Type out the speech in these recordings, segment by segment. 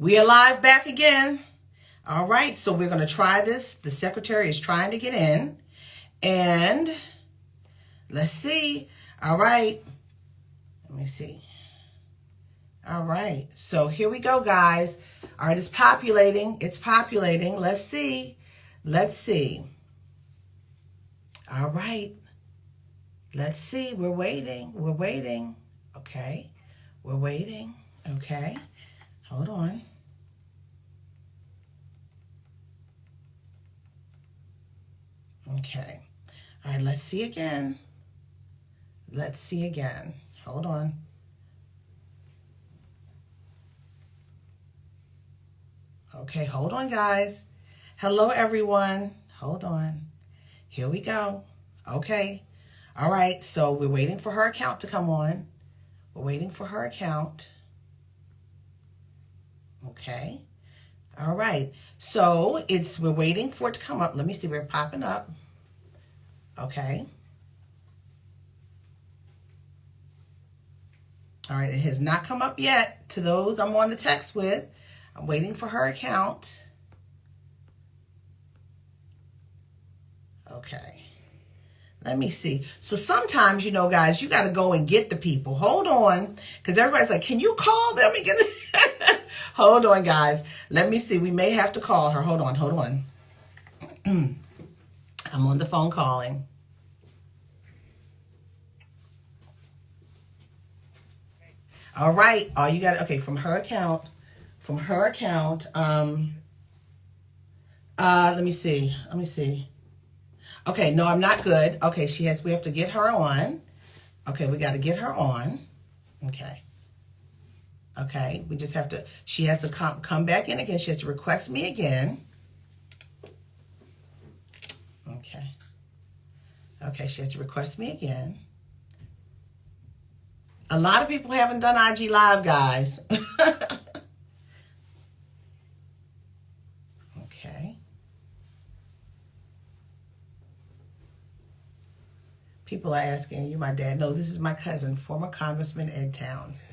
We are live back again. All right, so we're going to try this. The secretary is trying to get in. And let's see. All right. Let me see. All right. So here we go, guys. All right, it's populating. It's populating. Let's see. Let's see. All right. Let's see. We're waiting. We're waiting. Okay. We're waiting. Okay. Hold on. Okay. All right, let's see again. Let's see again. Hold on. Okay, hold on, guys. Hello, everyone. Hold on. Here we go. Okay. All right, so we're waiting for her account to come on. We're waiting for her account. Okay. All right. So we're waiting for it to come up. Let me see. We're popping up. Okay. All right. It has not come up yet to those I'm on the text with. I'm waiting for her account. Okay. Let me see. So sometimes, you know, guys, you got to go and get the people. Hold on. Because everybody's like, can you call them? Hold on, guys. Let me see. We may have to call her. Hold on. Hold on. I'm on the phone calling. All right. Oh, you got it. Okay. From her account. From her account. Let me see. Let me see. Okay. No, I'm not good. Okay. We have to get her on. Okay. We got to get her on. Okay. Okay, we just have to, she has to come back in again. She has to request me again. Okay. Okay, she has to request me again. A lot of people haven't done IG Live, guys. Okay. People are asking, you my dad? No, this is my cousin, former Congressman Ed Towns.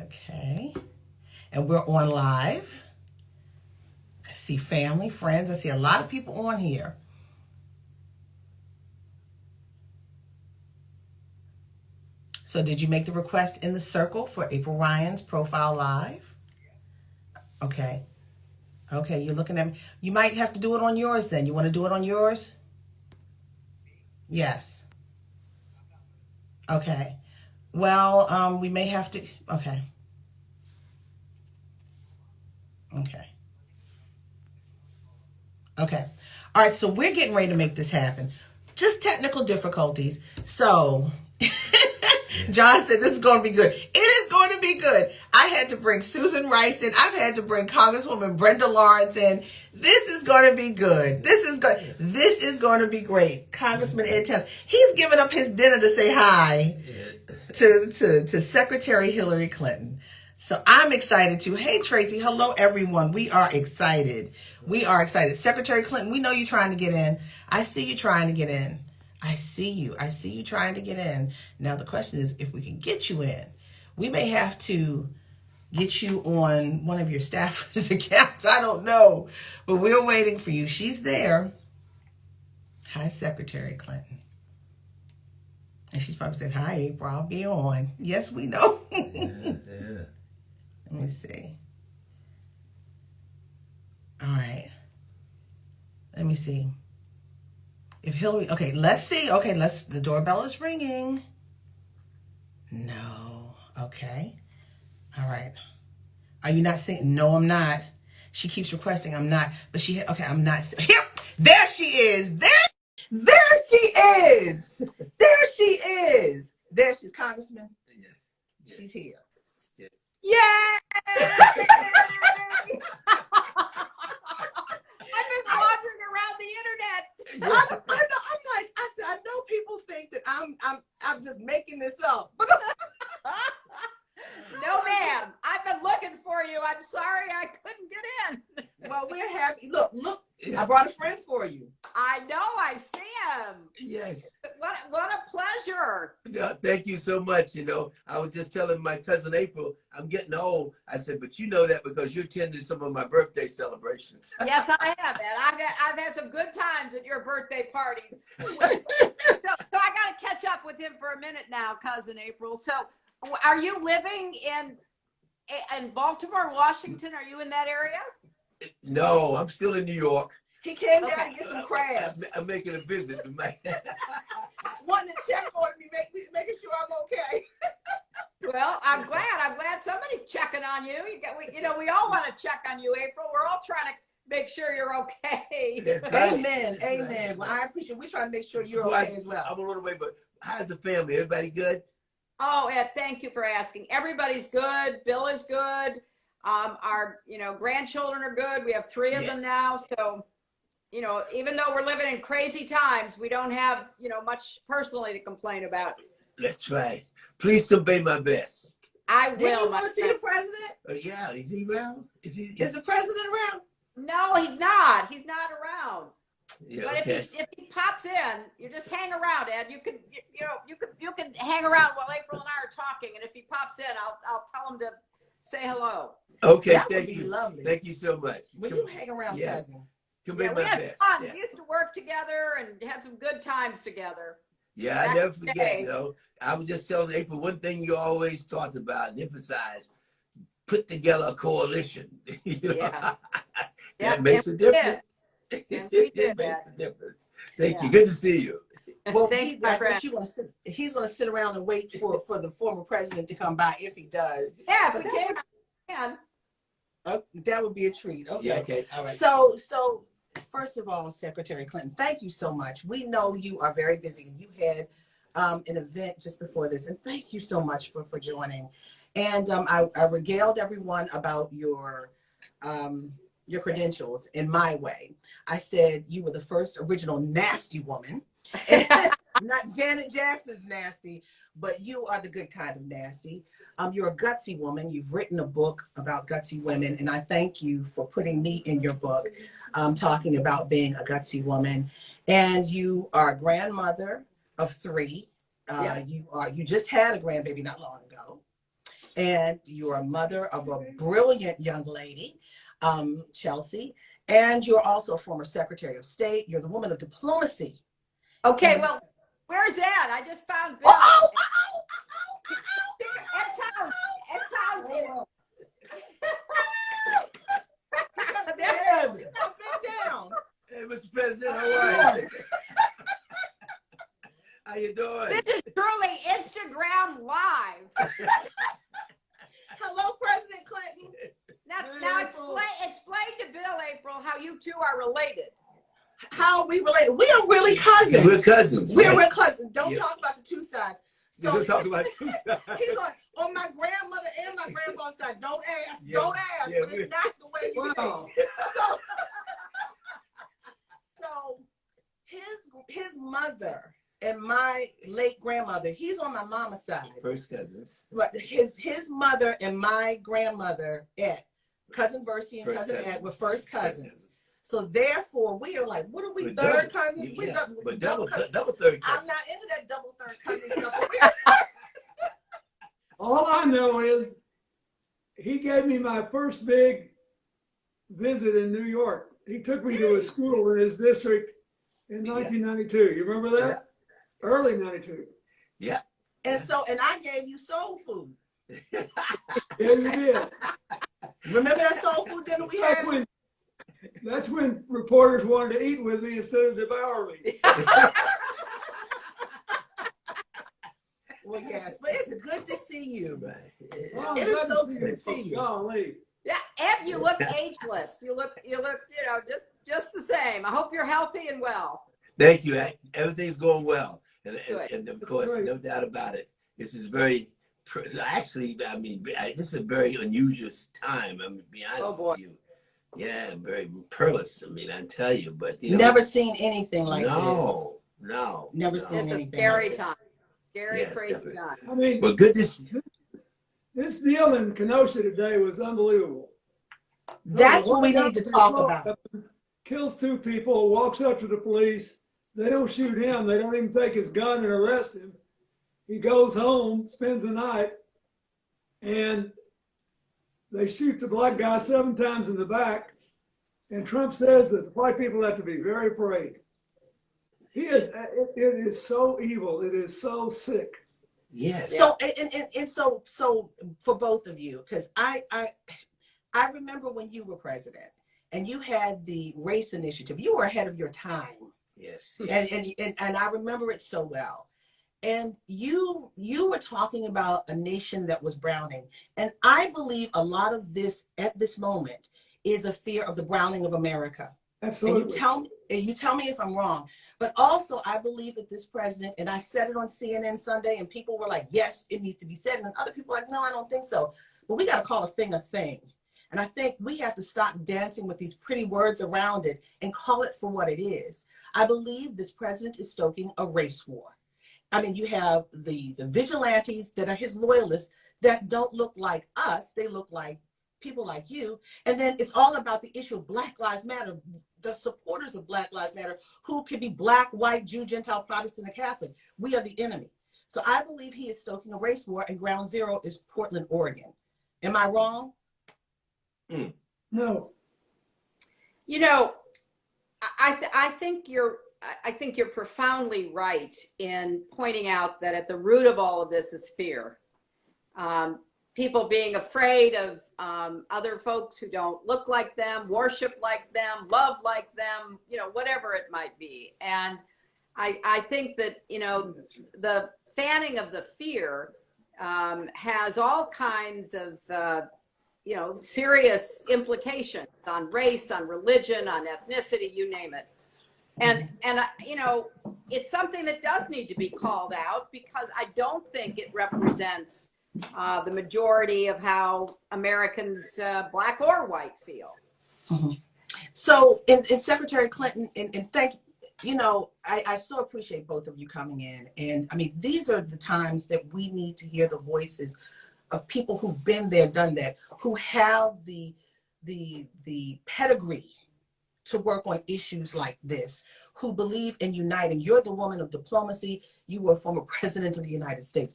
Okay. And we're on live. I see family, friends. I see a lot of people on here. So did you make the request in the circle for April Ryan's profile live? Okay. Okay, you're looking at me. You might have to do it on yours then. You want to do it on yours? Yes. Okay. Well, we may have to. Okay. Okay. Okay. All right, so we're getting ready to make this happen. Just technical difficulties. So, John said this is going to be good. It is going to be good. I had to bring Susan Rice in. I've had to bring Congresswoman Brenda Lawrence in. This is going to be good. This is good. This is going to be great. Congressman Ed Towns. He's given up his dinner to say hi to Secretary Hillary Clinton. So I'm excited too. Hey, Tracy. Hello, everyone. We are excited. We are excited. Secretary Clinton, we know you're trying to get in. I see you trying to get in. I see you. I see you trying to get in. Now, the question is, if we can get you in, we may have to get you on one of your staffers' accounts. I don't know. But we're waiting for you. She's there. Hi, Secretary Clinton. And she's probably said, hi, April. I'll be on. Yes, we know. Yeah. Let me see. All right. Let me see. If Hillary, okay, let's see. Okay, the doorbell is ringing. No. Okay. All right. Are you not saying, no, I'm not. She keeps requesting, I'm not. But okay, I'm not. Here, there she is. There she is. There she is. There she's Congressman. Yeah. She's here. Yay! I've been wandering around the internet. I said, I know people think that I'm just making this up. No, ma'am. I've been looking for you. I'm sorry I couldn't get in. Well, we're happy. Look. I brought a friend for you. I know. I see him. Yes. What a pleasure. Thank you so much. You know, I was just telling my cousin April, I'm getting old. I said, but you know that because you attended some of my birthday celebrations. Yes, I have, and I've had some good times at your birthday parties. So I got to catch up with him for a minute now, cousin April. So, are you living in Baltimore, Washington? Are you in that area? No, I'm still in New York. He came down to get some crabs. I'm making a visit. Wanting to check on me, making sure I'm okay. Well, I'm glad somebody's checking on you. We all want to check on you, April. We're all trying to make sure you're okay. Amen. Amen. Well, I appreciate. We're trying to make sure you're okay as well. I'm a little away, but how's the family? Everybody good? Oh, Ed, thank you for asking. Everybody's good. Bill is good. Our grandchildren are good. We have 3 of them now. So, even though we're living in crazy times, we don't have, much personally to complain about. That's right. Please convey my best. I will. Do you want to see the president? Yeah, is he around? Is the president around? No, he's not. He's not around. Yeah, but okay. if he pops in, you just hang around, Ed. You can hang around while April and I are talking, and if he pops in, I'll tell him to say hello. Okay, that thank would be you. lovely. Thank you so much. Will you hang around, cousin? Convey we my had best. fun. Yeah. We used to work together and had some good times together. Yeah, I never forget, I was just telling April, one thing you always talked about and emphasized, put together a coalition. Yeah. That makes a difference. Yes, we did. It makes a difference. Thank you. Good to see you. Well, Thanks, my friend. He's going to sit around and wait for the former president to come by if he does. Yeah, if we can. That would be a treat. Okay. Yeah, okay. All right. So first of all, Secretary Clinton, thank you so much. We know you are very busy, and you had an event just before this, and thank you so much for joining. And I regaled everyone about your credentials in my way. I said you were the first original nasty woman, not Janet Jackson's nasty, but you are the good kind of nasty. You're a gutsy woman. You've written a book about gutsy women, and I thank you for putting me in your book, talking about being a gutsy woman. And you are a grandmother of 3. You just had a grandbaby not long ago, and you're a mother of a brilliant young lady, Chelsea, and you're also a former Secretary of State. You're the woman of diplomacy. Okay, well, where's Ed? I just found Bill. Ed's down. Hey, Mr. President, how are you? How you doing? This is truly Instagram Live. Hello, President Clinton. Now explain to Bill, April, how you two are related. How are we related? We are really cousins. We're cousins. We're real cousins. Don't talk about the 2 sides. So we'll talk about 2 sides. He's like, on my grandmother and my grandfather's side. Don't ask. Don't ask. But it's not the way you think. So his mother and my late grandmother, he's on my mama's side. First cousins. But his mother and my grandmother, Ed, cousin Versi and cousin Ed, were first cousins. So therefore, we are like, what are we, third cousins? But double third cousins. I'm not into that double third cousin stuff. All I know is he gave me my first big visit in New York. He took me to a school in his district in 1992. You remember that? Early 92. Yeah. And I gave you soul food. Yeah, you did. Remember that soul food dinner we had? That's when reporters wanted to eat with me instead of devour me. Well, yes, but it's good to see you. Right. It is so good to see you. Golly. Yeah, Ed, you look ageless. You look, just the same. I hope you're healthy and well. Thank you. Everything's going well. And of course, Great. no doubt about it. This is very, actually, I mean, this is a very unusual time. I'm going to be honest with you. Yeah, very perilous. I mean, I tell you, but Never seen anything like this. No. Never seen It's anything. a scary like time. Scary, crazy definitely. time. I mean, Well, goodness. this deal in Kenosha today was unbelievable. That's what we need to talk about. Kills 2 people, walks up to the police. They don't shoot him. They don't even take his gun and arrest him. He goes home, spends the night, and they shoot the black guy 7 times in the back. And Trump says that white people have to be very afraid. It is so evil. It is so sick. Yes. So and so for both of you, because I remember when you were president and you had the race initiative. You were ahead of your time. Yes. And I remember it so well. And you were talking about a nation that was browning. And I believe a lot of this at this moment is a fear of the browning of America. Absolutely. And you tell me if I'm wrong. But also I believe that this president, and I said it on CNN Sunday, and people were like, yes, it needs to be said. And other people were like, no, I don't think so. But we got to call a thing a thing. And I think we have to stop dancing with these pretty words around it and call it for what it is. I believe this president is stoking a race war. I mean, you have the vigilantes that are his loyalists that don't look like us. They look like people like you. And then it's all about the issue of Black Lives Matter, the supporters of Black Lives Matter, who can be Black, white, Jew, Gentile, Protestant, or Catholic. We are the enemy. So I believe he is stoking a race war, and ground zero is Portland, Oregon. Am I wrong? No. You know, I think you're profoundly right in pointing out that at the root of all of this is fear. People being afraid of other folks who don't look like them, worship like them, love like them, you know, whatever it might be. And I think that, you know, the fanning of the fear has all kinds of, you know, serious implications on race, on religion, on ethnicity, you name it. And you know, it's something that does need to be called out, because I don't think it represents the majority of how Americans, Black or white, feel. Mm-hmm. So in Secretary Clinton, and thank you know, I so appreciate both of you coming in. And I mean, these are the times that we need to hear the voices of people who've been there, done that, who have the pedigree to work on issues like this, who believe in uniting. You're the woman of diplomacy. You were a former president of the United States,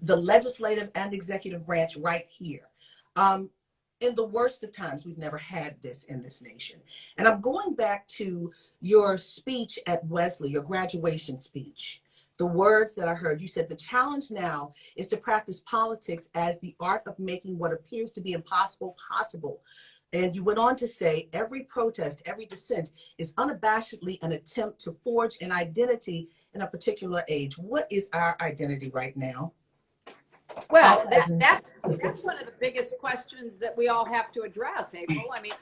the legislative and executive branch right here. In the worst of times, we've never had this in this nation. And I'm going back to your speech at Wesley, your graduation speech. The words that I heard, you said, the challenge now is to practice politics as the art of making what appears to be impossible possible. And you went on to say, every protest, every dissent is unabashedly an attempt to forge an identity in a particular age. What is our identity right now? Well, that's one of the biggest questions that we all have to address, April. I mean,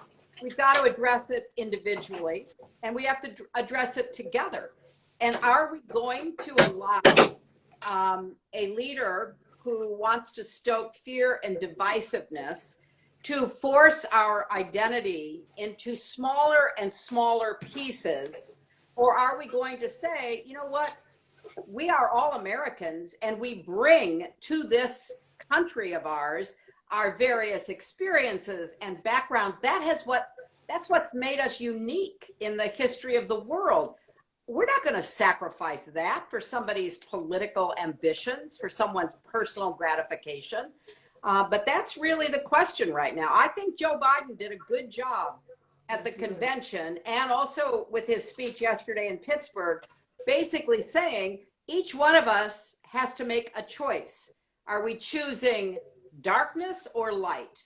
we've got to address it individually, and we have to address it together. And are we going to allow a leader who wants to stoke fear and divisiveness to force our identity into smaller and smaller pieces? Or are we going to say, you know what, we are all Americans, and we bring to this country of ours our various experiences and backgrounds. That's what's made us unique in the history of the world. We're not going to sacrifice that for somebody's political ambitions, for someone's personal gratification. But that's really the question right now. I think Joe Biden did a good job at the convention, and also with his speech yesterday in Pittsburgh, basically saying each one of us has to make a choice. Are we choosing darkness or light?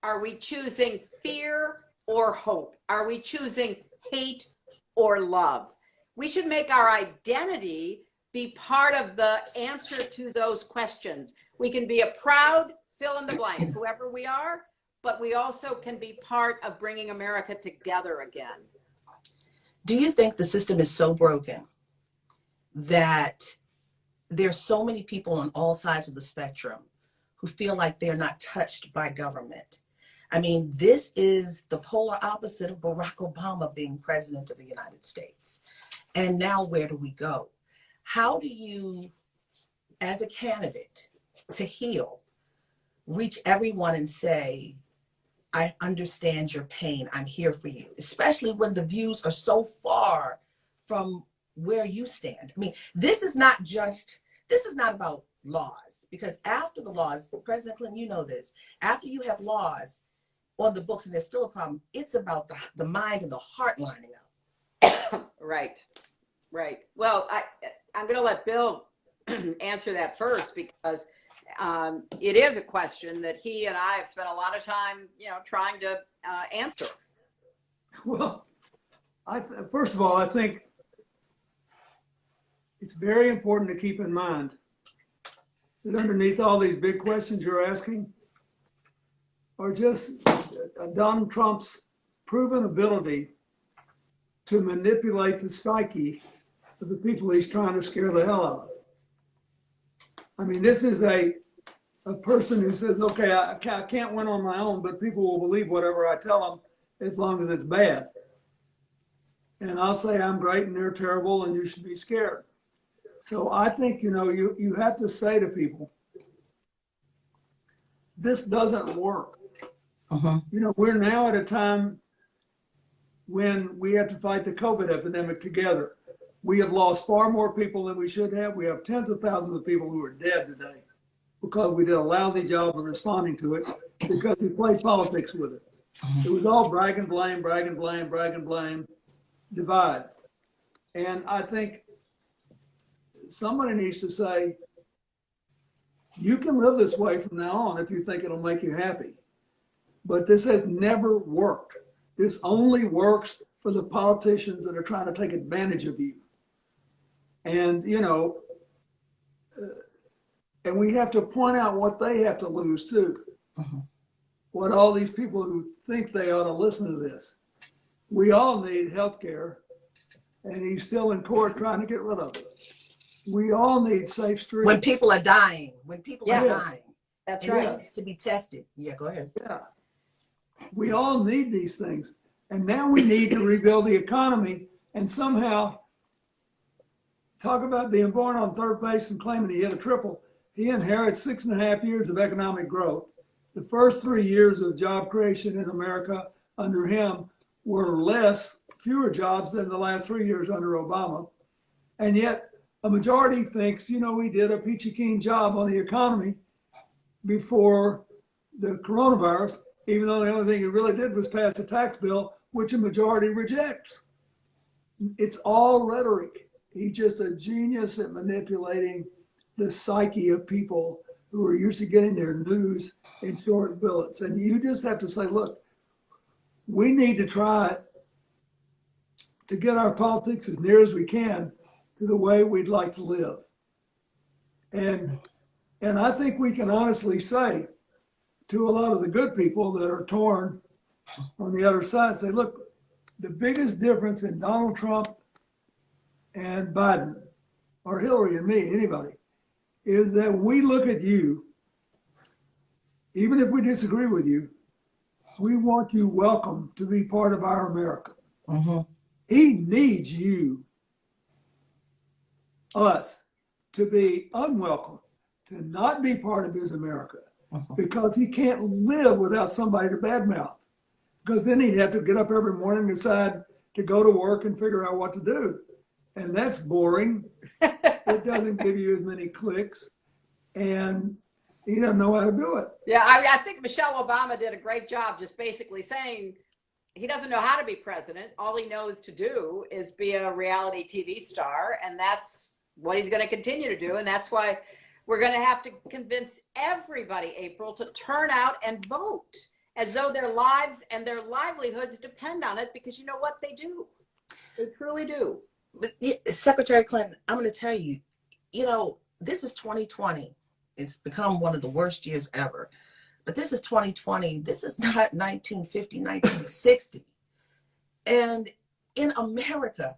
Are we choosing fear or hope? Are we choosing hate or love? We should make our identity be part of the answer to those questions. We can be a proud fill in the blank, whoever we are, but we also can be part of bringing America together again. Do you think the system is so broken that there's so many people on all sides of the spectrum who feel like they're not touched by government? I mean, this is the polar opposite of Barack Obama being president of the United States. And now where do we go? How do you, as a candidate to heal, reach everyone and say, I understand your pain, I'm here for you, especially when the views are so far from where you stand? I mean, this is not about laws, because after the laws, President Clinton, you know this, after you have laws on the books and there's still a problem, it's about the mind and the heart lining up. Right. Well, I'm going to let Bill answer that first, because it is a question that he and I have spent a lot of time, trying to answer. Well, first of all, I think it's very important to keep in mind that underneath all these big questions you're asking are just Donald Trump's proven ability to manipulate the psyche of the people he's trying to scare the hell out of. I mean, this is a person who says, okay, I can't win on my own, but people will believe whatever I tell them as long as it's bad. And I'll say I'm great and they're terrible and you should be scared. So I think, you have to say to people, this doesn't work. We're now at a time when we have to fight the COVID epidemic together. We have lost far more people than we should have. We have tens of thousands of people who are dead today because we did a lousy job of responding to it, because we played politics with it. It was all brag and blame, brag and blame, brag and blame, divide. And I think somebody needs to say, you can live this way from now on if you think it'll make you happy. But this has never worked. This only works for the politicians that are trying to take advantage of you. And, and we have to point out what they have to lose too. What all these people who think they ought to listen to this. We all need health care, and he's still in court trying to get rid of it. We all need safe streets. When people are dying, are dying. That's right. To be tested. Yeah, go ahead. Yeah. We all need these things. And now we need to rebuild the economy and somehow talk about being born on third base and claiming he hit a triple. He inherits 6.5 years of economic growth. The first 3 years of job creation in America under him were fewer jobs than the last 3 years under Obama. And yet a majority thinks, he did a peachy keen job on the economy before the coronavirus, even though the only thing he really did was pass a tax bill, which a majority rejects. It's all rhetoric. He's just a genius at manipulating the psyche of people who are used to getting their news in short billets. And you just have to say, look, we need to try to get our politics as near as we can to the way we'd like to live. And I think we can honestly say to a lot of the good people that are torn on the other side, say, look, the biggest difference in Donald Trump and Biden, or Hillary and me, anybody, is that we look at you, even if we disagree with you, we want you welcome to be part of our America. He needs you, us, to be unwelcome, to not be part of his America, because he can't live without somebody to badmouth. Because then he'd have to get up every morning and decide to go to work and figure out what to do. And that's boring. It doesn't give you as many clicks. And he doesn't know how to do it. Yeah, I think Michelle Obama did a great job just basically saying he doesn't know how to be president. All he knows to do is be a reality TV star. And that's what he's going to continue to do. And that's why we're going to have to convince everybody, April, to turn out and vote as though their lives and their livelihoods depend on it, because you know what? They do. They truly do. But, Secretary Clinton, I'm going to tell you, this is 2020. It's become one of the worst years ever. But this is 2020. This is not 1950, 1960. And in America,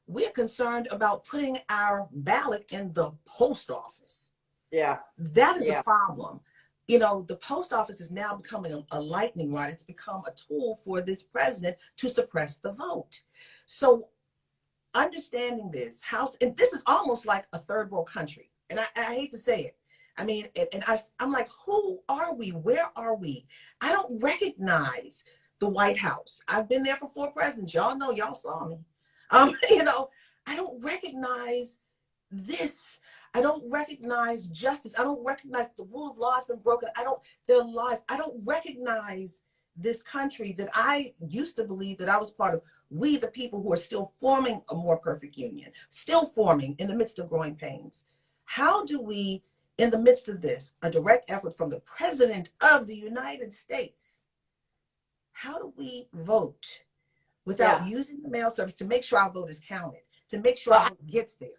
we're concerned about putting our ballot in the post office. Yeah. That is a problem. The post office is now becoming a lightning rod. It's become a tool for this president to suppress the vote. So understanding this, and this is almost like a third world country. And I hate to say it. I mean, I'm like, who are we? Where are we? I don't recognize the White House. I've been there for 4 presidents. Y'all know, y'all saw me. I don't recognize this. I don't recognize justice. I don't recognize the rule of law has been broken. There are lies. I don't recognize this country that I used to believe that I was part of. We, the people who are still forming a more perfect union, still forming in the midst of growing pains. How do we, in the midst of this, a direct effort from the President of the United States, how do we vote without using the mail service to make sure our vote is counted, to make sure our vote gets there?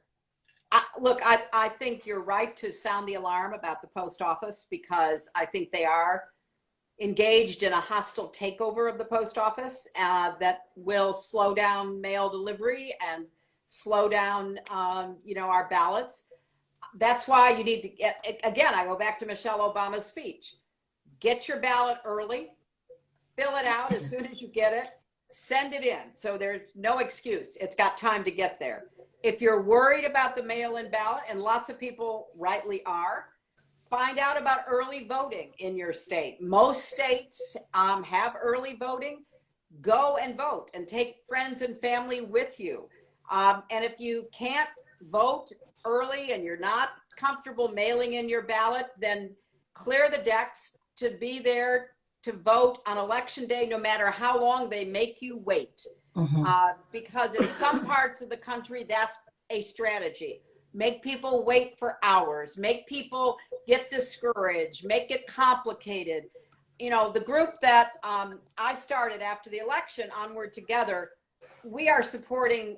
Look, I think you're right to sound the alarm about the post office, because I think they are engaged in a hostile takeover of the post office that will slow down mail delivery and slow down, our ballots. That's why you need to get, again, I go back to Michelle Obama's speech. Get your ballot early, fill it out as soon as you get it, send it in. So there's no excuse. It's got time to get there. If you're worried about the mail-in ballot, and lots of people rightly are, find out about early voting in your state. Most states have early voting. Go and vote and take friends and family with you. And if you can't vote early and you're not comfortable mailing in your ballot, then clear the decks to be there to vote on election day, no matter how long they make you wait. Because in some parts of the country, that's a strategy. Make people wait for hours, make people get discouraged, make it complicated. The group that I started after the election, Onward Together, we are supporting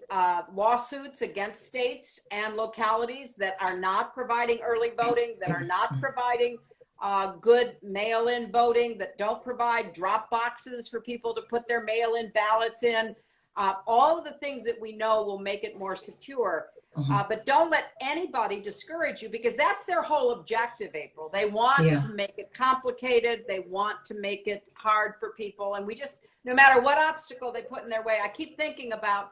lawsuits against states and localities that are not providing early voting, that are not providing good mail-in voting, that don't provide drop boxes for people to put their mail-in ballots in. All of the things that we know will make it more secure. But don't let anybody discourage you, because that's their whole objective, April. They want to make it complicated. They want to make it hard for people. And we just, no matter what obstacle they put in their way, I keep thinking about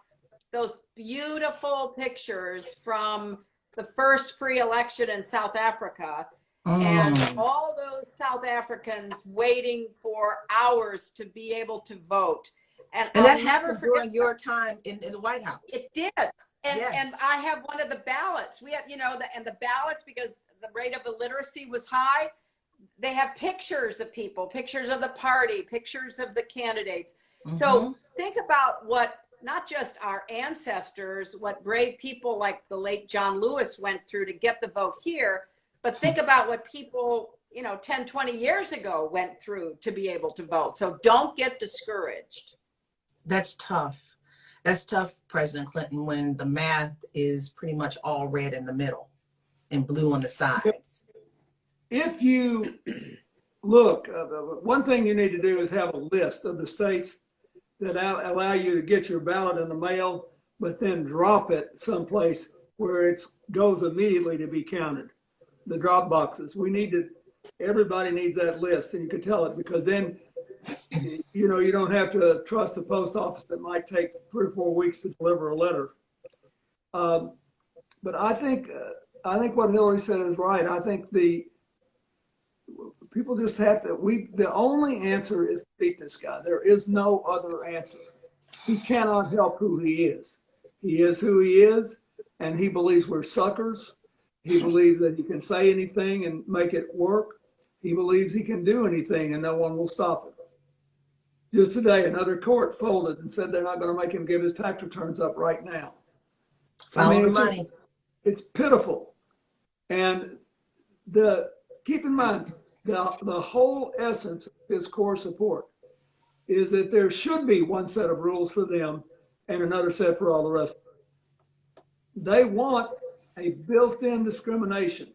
those beautiful pictures from the first free election in South Africa. And all those South Africans waiting for hours to be able to vote. And that happened during your time in the White House. It did. And I have one of the ballots. We have, the ballots, because the rate of illiteracy was high, they have pictures of people, pictures of the party, pictures of the candidates. So think about what, not just our ancestors, what brave people like the late John Lewis went through to get the vote here, but think about what people, 10, 20 years ago went through to be able to vote. So don't get discouraged. That's tough. That's tough, President Clinton, when the math is pretty much all red in the middle and blue on the sides. If you look, one thing you need to do is have a list of the states that allow you to get your ballot in the mail, but then drop it someplace where it goes immediately to be counted. The drop boxes. Everybody needs that list, and you can tell it, because then you don't have to trust the post office that might take 3 or 4 weeks to deliver a letter. But I think what Hillary said is right. I think people just have to, the only answer is to beat this guy. There is no other answer. He cannot help who he is. He is who he is, and he believes we're suckers. He believes that he can say anything and make it work. He believes he can do anything and no one will stop him. Just today, another court folded and said they're not going to make him give his tax returns up right now. Follow the money. It's pitiful. And keep in mind, the whole essence of his core support is that there should be one set of rules for them and another set for all the rest of us. They want a built-in discrimination.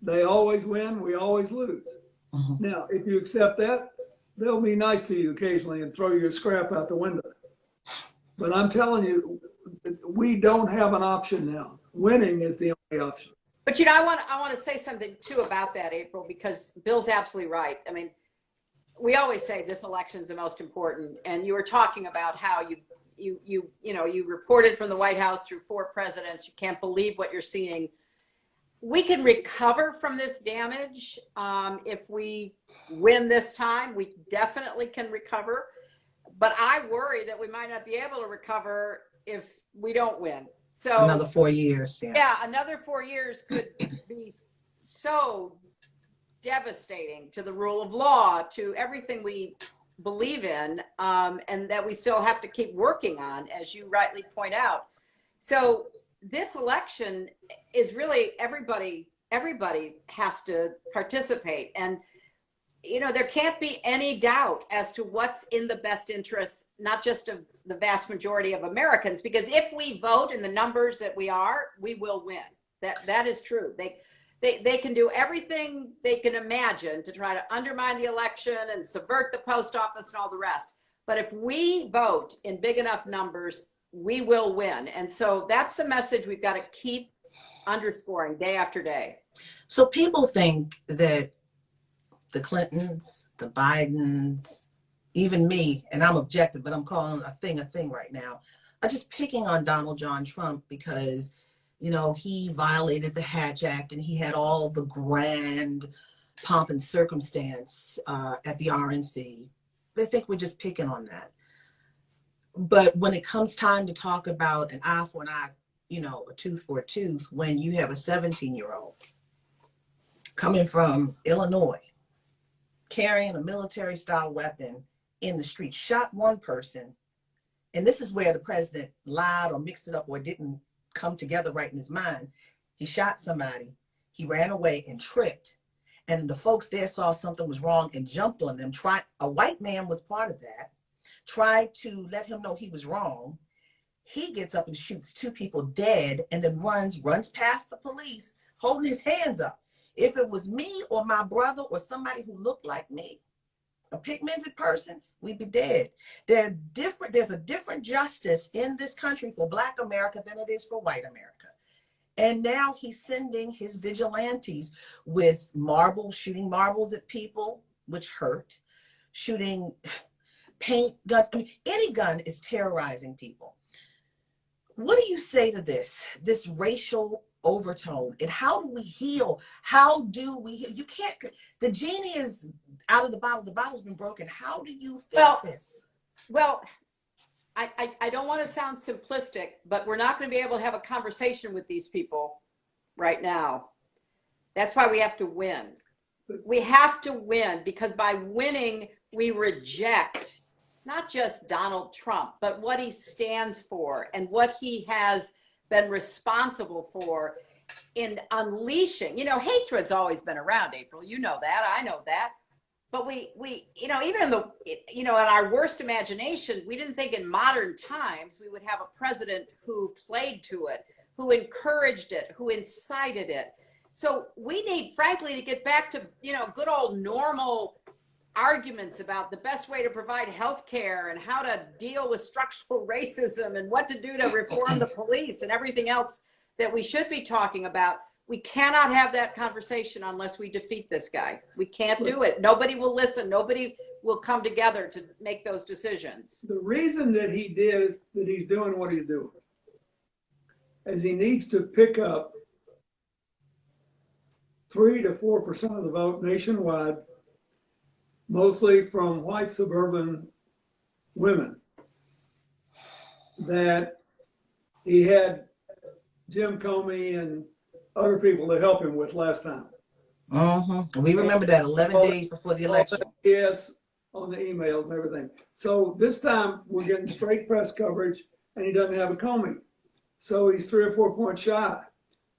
They always win, we always lose. Now, if you accept that, they'll be nice to you occasionally and throw your scrap out the window. But I'm telling you, we don't have an option now. Winning is the only option. But I want to say something too about that, April, because Bill's absolutely right. I mean, we always say this election is the most important, and you were talking about how you reported from the White House through 4 presidents. You can't believe what you're seeing. We can recover from this damage if we win this time. We definitely can recover. But I worry that we might not be able to recover if we don't win. So another 4 years. Yeah, another 4 years could be so devastating to the rule of law, to everything we believe in, and that we still have to keep working on, as you rightly point out. So this election is really everybody has to participate. And there can't be any doubt as to what's in the best interest, not just of the vast majority of Americans, because if we vote in the numbers that we will win. That is true. They can do everything they can imagine to try to undermine the election and subvert the post office and all the rest. But if we vote in big enough numbers, we will win. And so that's the message we've got to keep underscoring day after day. So people think that the Clintons, the Bidens, even me, and I'm objective, but I'm calling a thing right now, are just picking on Donald John Trump because, he violated the Hatch Act and he had all the grand pomp and circumstance at the RNC. They think we're just picking on that. But when it comes time to talk about an eye for an eye, a tooth for a tooth, when you have a 17-year-old coming from Illinois, carrying a military-style weapon in the street, shot one person, and this is where the president lied or mixed it up or didn't come together right in his mind. He shot somebody, he ran away and tripped, and the folks there saw something was wrong and jumped on them. A white man was part of that, tried to let him know he was wrong. He gets up and shoots two people dead and then runs past the police holding his hands up. If it was me or my brother or somebody who looked like me, a pigmented person, we'd be dead. There's a different justice in this country for Black America than it is for white America. And now he's sending his vigilantes with shooting marbles at people, which hurt, shooting paint guns. I mean, any gun is terrorizing people. What do you say to this racial overtone, and how do we heal? You can't, the genie is out of the bottle, the bottle's been broken. How do you fix this? Well, I don't want to sound simplistic, but we're not going to be able to have a conversation with these people right now. That's why we have to win. We have to win, because by winning, we reject not just Donald Trump, but what he stands for and what he has been responsible for in unleashing. Hatred's always been around, April. You know that. I know that. But we even in our worst imagination, we didn't think in modern times we would have a president who played to it, who encouraged it, who incited it. So we need, frankly, to get back to, good old normal arguments about the best way to provide health care and how to deal with structural racism and what to do to reform the police and everything else that we should be talking about. We cannot have that conversation unless we defeat this guy. We can't do it. Nobody will listen. Nobody will come together to make those decisions. The reason that he's doing what he's doing is he needs to pick up 3 to 4% of the vote nationwide, mostly from white suburban women, that he had Jim Comey and other people to help him with last time. We remember that 11 days before the election. Yes, on the emails and everything. So this time we're getting straight press coverage, and he doesn't have a Comey. So he's 3 or 4 points shy.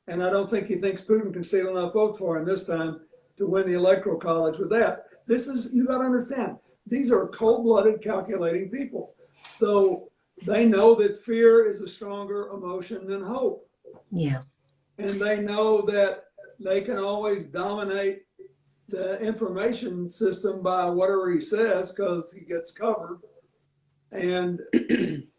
And I don't think he thinks Putin can steal enough votes for him this time to win the Electoral College with that. You got to understand, these are cold-blooded, calculating people. So they know that fear is a stronger emotion than hope. Yeah. And they know that they can always dominate the information system by whatever he says because he gets covered. And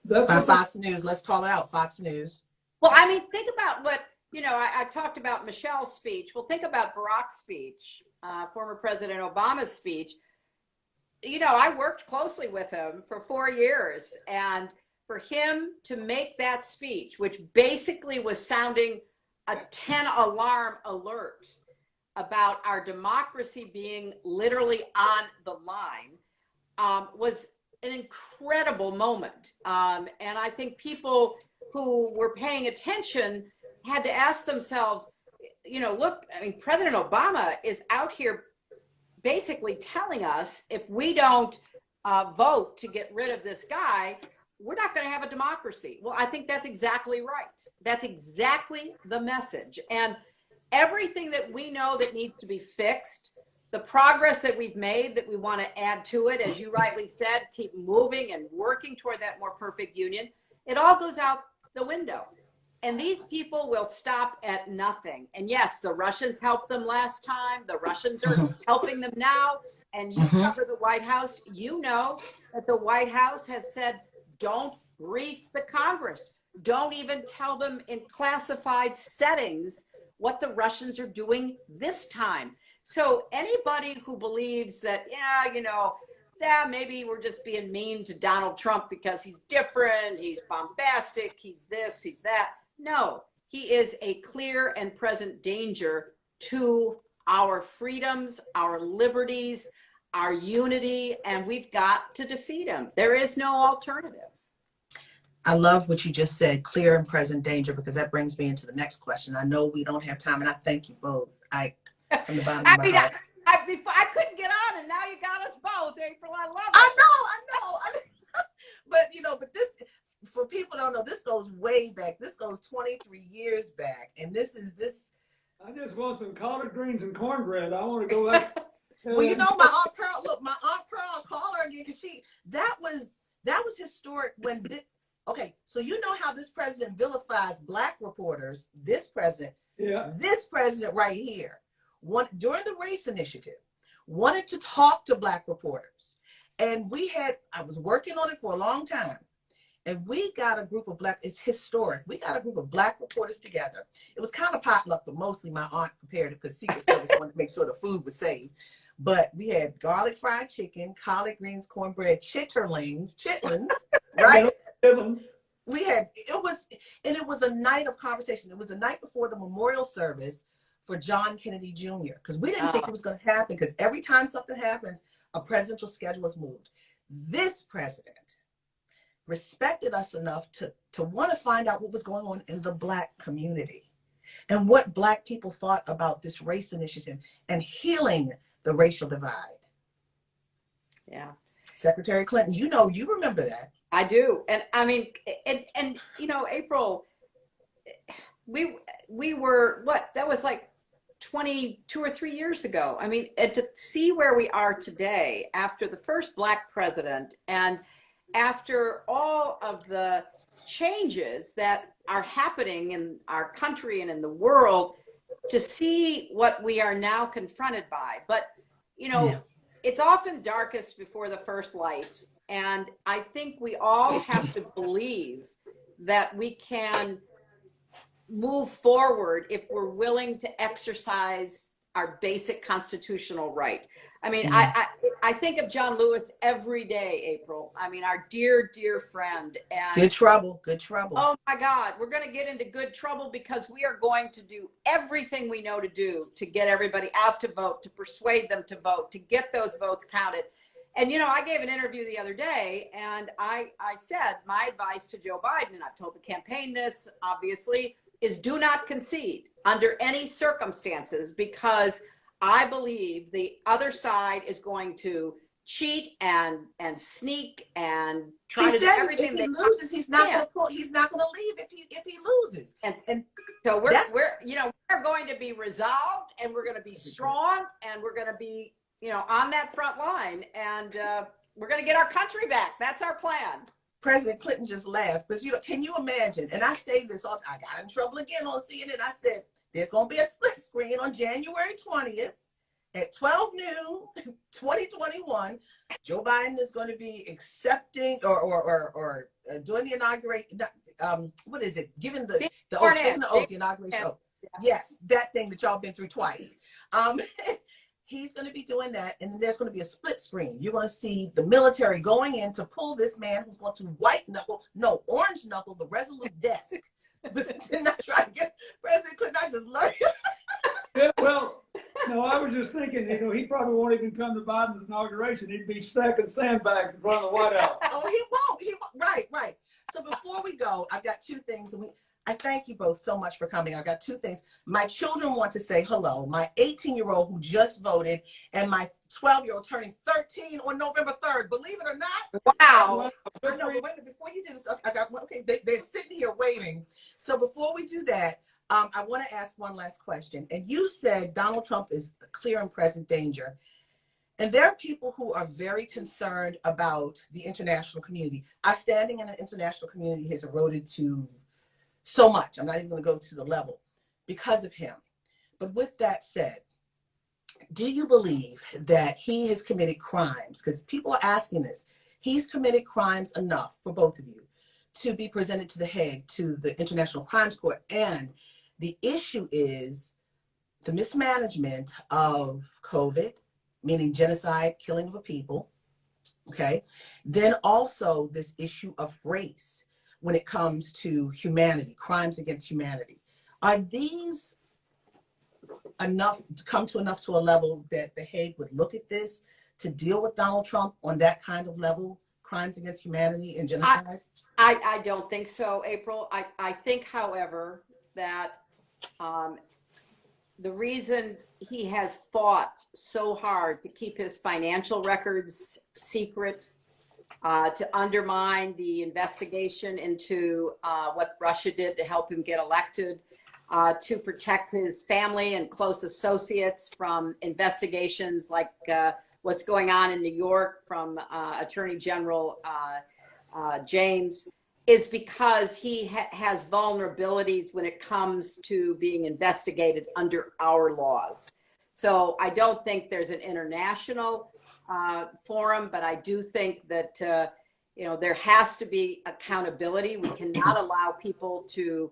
that's by Fox News. Let's call it out, Fox News. Well, I mean, think about what, I talked about Michelle's speech. Well, think about Barack's speech, former President Obama's speech. I worked closely with him for 4 years, and for him to make that speech, which basically was sounding a 10 alarm alert about our democracy being literally on the line, was an incredible moment. And I think people who were paying attention had to ask themselves, you know, look, I mean, President Obama is out here basically telling us if we don't vote to get rid of this guy, we're not going to have a democracy. Well, I think that's exactly right. That's exactly the message. And everything that we know that needs to be fixed, the progress that we've made that we want to add to it, as you rightly said, keep moving and working toward that more perfect union, it all goes out the window. And these people will stop at nothing. And yes, the Russians helped them last time. The Russians are helping them now. And you cover the White House. You know that the White House has said, don't brief the Congress. Don't even tell them in classified settings what the Russians are doing this time. So anybody who believes that, yeah, you know, yeah, maybe we're just being mean to Donald Trump because he's different, he's bombastic, he's this, he's that. No, he is a clear and present danger to our freedoms, our liberties, our unity, and we've got to defeat him. There is no alternative. I love what you just said, clear and present danger, because that brings me into the next question. I know we don't have time, and I thank you both. From the bottom of my heart. I couldn't get on, and now you got us both, April. I love it. I know. But, you know, but this, for people who don't know, this goes way back. This goes 23 years back. And this is this. I just want some collard greens and cornbread. I want to go back. Well, you know, my Aunt Pearl, look, my Aunt Pearl, call her again, because that was historic when, okay, so you know how this president vilifies Black reporters, this president right here, during the race initiative, wanted to talk to Black reporters. And I was working on it for a long time. And we got a group of it's historic. We got a group of Black reporters together. It was kind of potluck, but mostly my aunt prepared it because Secret Service wanted to make sure the food was safe. But we had garlic fried chicken, collard greens, cornbread, chitlins, right? We had, it was a night of conversation. It was the night before the memorial service for John Kennedy Jr. because we didn't think it was going to happen, because every time something happens, a presidential schedule is moved. This president respected us enough to want to find out what was going on in the Black community and what Black people thought about this race initiative and healing the racial divide. Yeah. Secretary Clinton, you remember that. I do. And I mean, and you know, April, we were, that was like 22 or 3 years ago. I mean, and to see where we are today after the first Black president and after all of the changes that are happening in our country and in the world, to see what we are now confronted by. But, you know, it's often darkest before the first light. And I think we all have to believe that we can move forward if we're willing to exercise our basic constitutional right. I mean, I think of John Lewis every day, April. I mean, our dear, dear friend. And good trouble. Oh my God, we're going to get into good trouble because we are going to do everything we know to do to get everybody out to vote, to persuade them to vote, to get those votes counted. And, you know, I gave an interview the other day and I said my advice to Joe Biden, and I've told the campaign this, obviously, is do not concede under any circumstances, because I believe the other side is going to cheat and sneak and try to do everything. If he loses, he's not going to leave if he loses. And so we're going to be resolved, and we're going to be strong, and we're going to be, you know, on that front line, and we're going to get our country back. That's our plan. President Clinton just laughed, because can you imagine? And I say this all the time. I got in trouble again on CNN. I said, there's going to be a split screen on January 20th at 12 noon, 2021. Joe Biden is going to be accepting or doing the inauguration. What is it? Giving the oath, the inauguration oath. Yes, that thing that y'all been through twice. He's going to be doing that, and then there's going to be a split screen. You're going to see the military going in to pull this man who's going to orange knuckle the resolute desk. Not try to get President Clinton. I just love it. Yeah, well, no, I was just thinking, you know, he probably won't even come to Biden's inauguration. He'd be stacking sandbags in front of the White House. Oh, he won't. Right. So before we go, I've got two things. I thank you both so much for coming. I've got two things. My children want to say hello. My 18-year-old who just voted and my 12-year-old turning 13 on November 3rd. Believe it or not. Wow. I know, but wait a minute, before you do this, they're sitting here waiting. So before we do that, I want to ask one last question. And you said Donald Trump is a clear and present danger. And there are people who are very concerned about the international community. Our standing in the international community has eroded to so much. I'm not even going to go to the level because of him. But with that said, do you believe that he has committed crimes? Because people are asking this. He's committed crimes enough for both of you to be presented to the Hague, to the International Crimes Court. And the issue is the mismanagement of COVID, meaning genocide, killing of a people, okay? Then also this issue of race when it comes to humanity, crimes against humanity. Are these enough to come to a level that the Hague would look at this to deal with Donald Trump on that kind of level, crimes against humanity and genocide? I don't think so, April. I think, however, that the reason he has fought so hard to keep his financial records secret, to undermine the investigation into what Russia did to help him get elected, to protect his family and close associates from investigations like what's going on in New York from Attorney General James, is because he has vulnerabilities when it comes to being investigated under our laws. So I don't think there's an international forum, but I do think that there has to be accountability. We cannot allow people to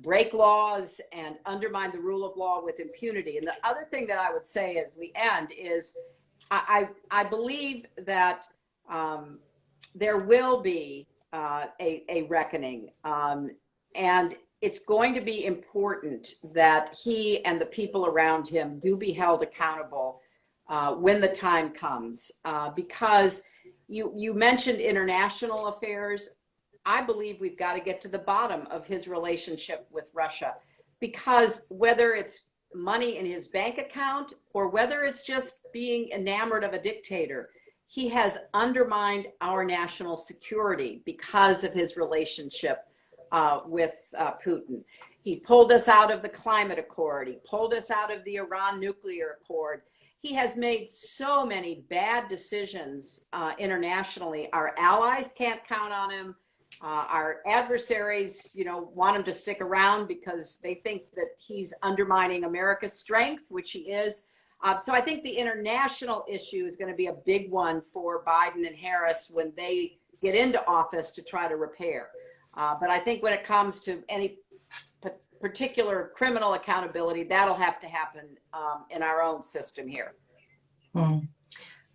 break laws and undermine the rule of law with impunity. And the other thing that I would say as we end is I believe that there will be a reckoning. And it's going to be important that he and the people around him do be held accountable when the time comes. Because you mentioned international affairs. I believe we've got to get to the bottom of his relationship with Russia, because whether it's money in his bank account or whether it's just being enamored of a dictator, he has undermined our national security because of his relationship with Putin. He pulled us out of the climate accord. He pulled us out of the Iran nuclear accord. He has made so many bad decisions internationally. Our allies can't count on him. Our adversaries, want him to stick around because they think that he's undermining America's strength, which he is. So I think the international issue is going to be a big one for Biden and Harris when they get into office to try to repair. But I think when it comes to any particular criminal accountability, that'll have to happen in our own system here.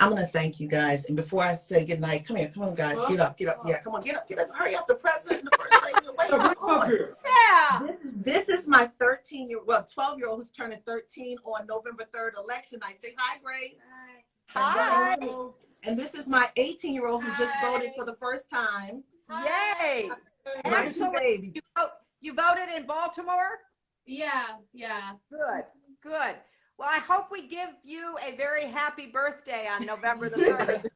I'm going to thank you guys. And before I say goodnight, come on, guys. Get up. Yeah, come on, get up. Hurry up. The president and the first lady are waiting. Come on. Yeah. This is my 12-year-old who's turning 13 on November 3rd, election night. Say hi, Grace. Hi. And this is my 18-year-old who just voted for the first time. Yay. My two babies. You voted in Baltimore? Yeah. Good. Well, I hope we give you a very happy birthday on November the 3rd.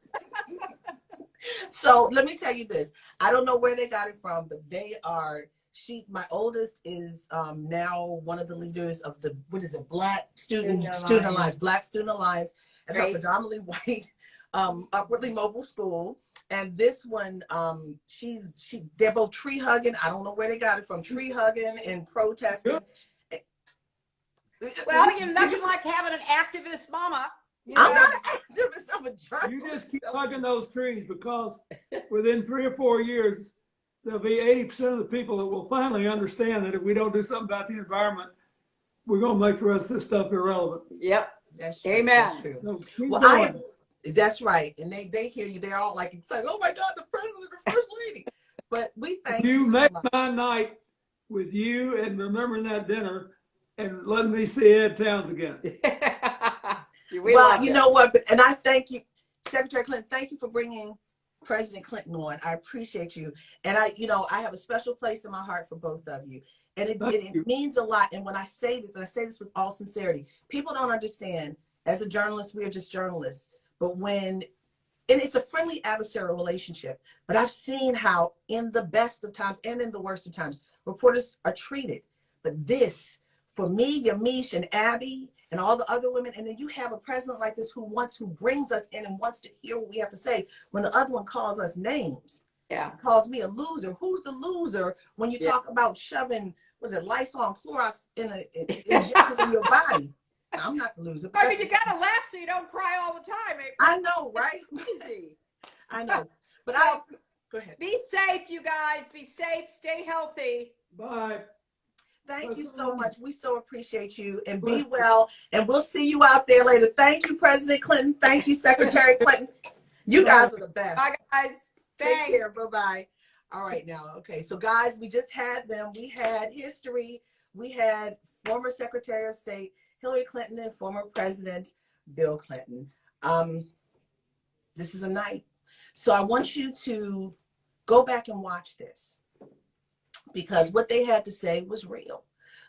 So let me tell you this. I don't know where they got it from, but my oldest is now one of the leaders of the, Black Student Alliance, Black Student Alliance, at her predominantly white, upwardly mobile school. And this one, they're both tree hugging. I don't know where they got it from. Tree hugging and protesting. Well, you're nothing like having an activist mama. I'm not an activist. I'm a journalist. You just keep hugging those trees, because within 3 or 4 years, there'll be 80% of the people that will finally understand that if we don't do something about the environment, we're going to make the rest of this stuff irrelevant. Yep. That's true. Amen. That's true. So keep going. That's right. And they hear you. They're all like excited. Oh my God, the president, the first lady. But we thank you. You make my night with you and remembering that dinner and letting me see Ed Towns again. Well, you know what? And I thank you, Secretary Clinton. Thank you for bringing President Clinton on. I appreciate you. And I have a special place in my heart for both of you. And it means a lot. And when I say this, and I say this with all sincerity, people don't understand, as a journalist, we are just journalists. But and it's a friendly adversarial relationship, but I've seen how in the best of times and in the worst of times, reporters are treated. But this, for me, Yamiche and Abby and all the other women, and then you have a president like this who brings us in and wants to hear what we have to say. When the other one calls us names, calls me a loser. Who's the loser when you talk about shoving, was it Lysol and Clorox injected in your body? I'm not the loser. I mean, you gotta laugh so you don't cry all the time. I know, right? Easy. I know. But go ahead. Be safe, you guys. Be safe. Stay healthy. Bye. Thank you so much. We so appreciate you, and be well. And we'll see you out there later. Thank you, President Clinton. Thank you, Secretary Clinton. You guys are the best. Bye, guys. Take care. Bye-bye. All right, now. Okay, so guys, we just had them. We had history. We had former Secretary of State Hillary Clinton and former President Bill Clinton. This is a night. So I want you to go back and watch this, because what they had to say was real.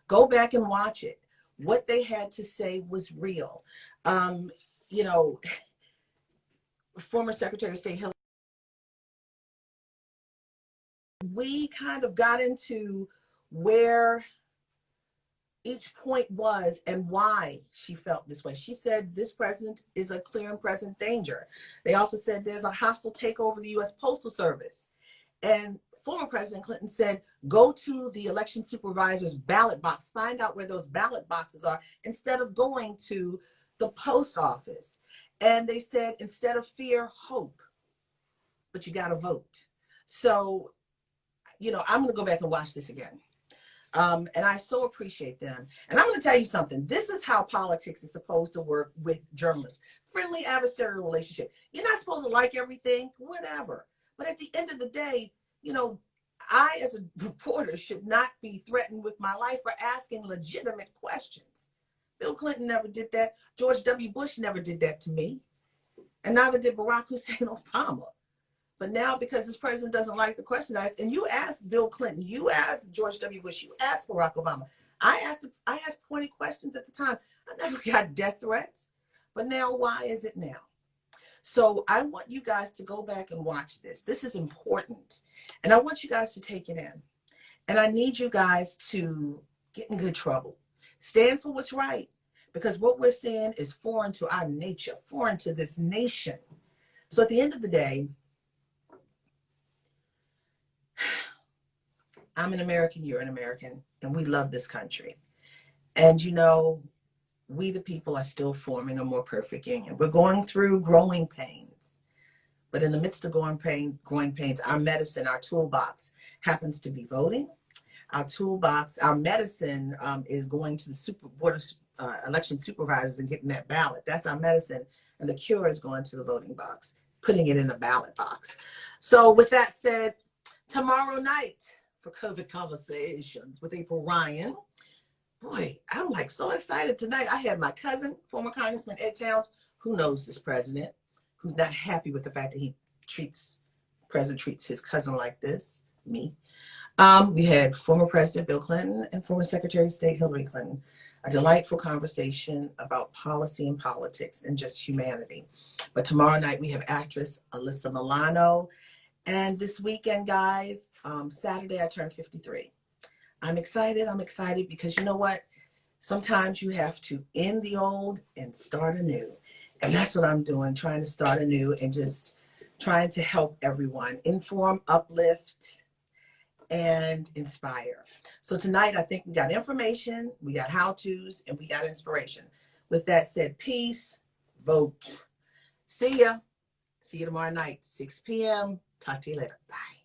Go back and watch it. What they had to say was real. Former Secretary of State Hillary, we kind of got into where each point was and why she felt this way. She said this president is a clear and present danger. They also said there's a hostile takeover of the U.S. Postal Service. And former President Clinton said, go to the election supervisor's ballot box, find out where those ballot boxes are, instead of going to the post office. And they said, instead of fear, hope, but you got to vote. So, I'm going to go back and watch this again. And I so appreciate them. And I'm going to tell you something. This is how politics is supposed to work with journalists. Friendly adversarial relationship. You're not supposed to like everything, whatever. But at the end of the day, I, as a reporter, should not be threatened with my life for asking legitimate questions. Bill Clinton never did that. George W. Bush never did that to me. And neither did Barack Hussein Obama. But now, because this president doesn't like the question I asked, and you asked Bill Clinton, you asked George W. Bush, you asked Barack Obama. I asked 20 questions at the time. I never got death threats. But now, why is it now? So I want you guys to go back and watch this. This is important. And I want you guys to take it in. And I need you guys to get in good trouble. Stand for what's right. Because what we're seeing is foreign to our nature, foreign to this nation. So at the end of the day, I'm an American, you're an American, and we love this country. And we the people are still forming a more perfect union. We're going through growing pains. But in the midst of growing pains, our medicine, our toolbox happens to be voting. Our toolbox, our medicine is going to the board of election supervisors and getting that ballot. That's our medicine. And the cure is going to the voting box, putting it in the ballot box. So with that said, tomorrow night for COVID Conversations with April Ryan. Boy, I'm so excited tonight. I had my cousin, former Congressman Ed Towns, who knows this president, who's not happy with the fact that president treats his cousin like this, me. We had former President Bill Clinton and former Secretary of State Hillary Clinton. A delightful conversation about policy and politics and just humanity. But tomorrow night we have actress Alyssa Milano. And this weekend, guys, Saturday I turn 53. I'm excited because you know what? Sometimes you have to end the old and start anew. And that's what I'm doing, trying to start anew and just trying to help everyone, inform, uplift, and inspire. So tonight, I think we got information, we got how-tos, and we got inspiration. With that said, peace, vote. See ya. See you tomorrow night, 6 p.m. Talk to you later. Bye.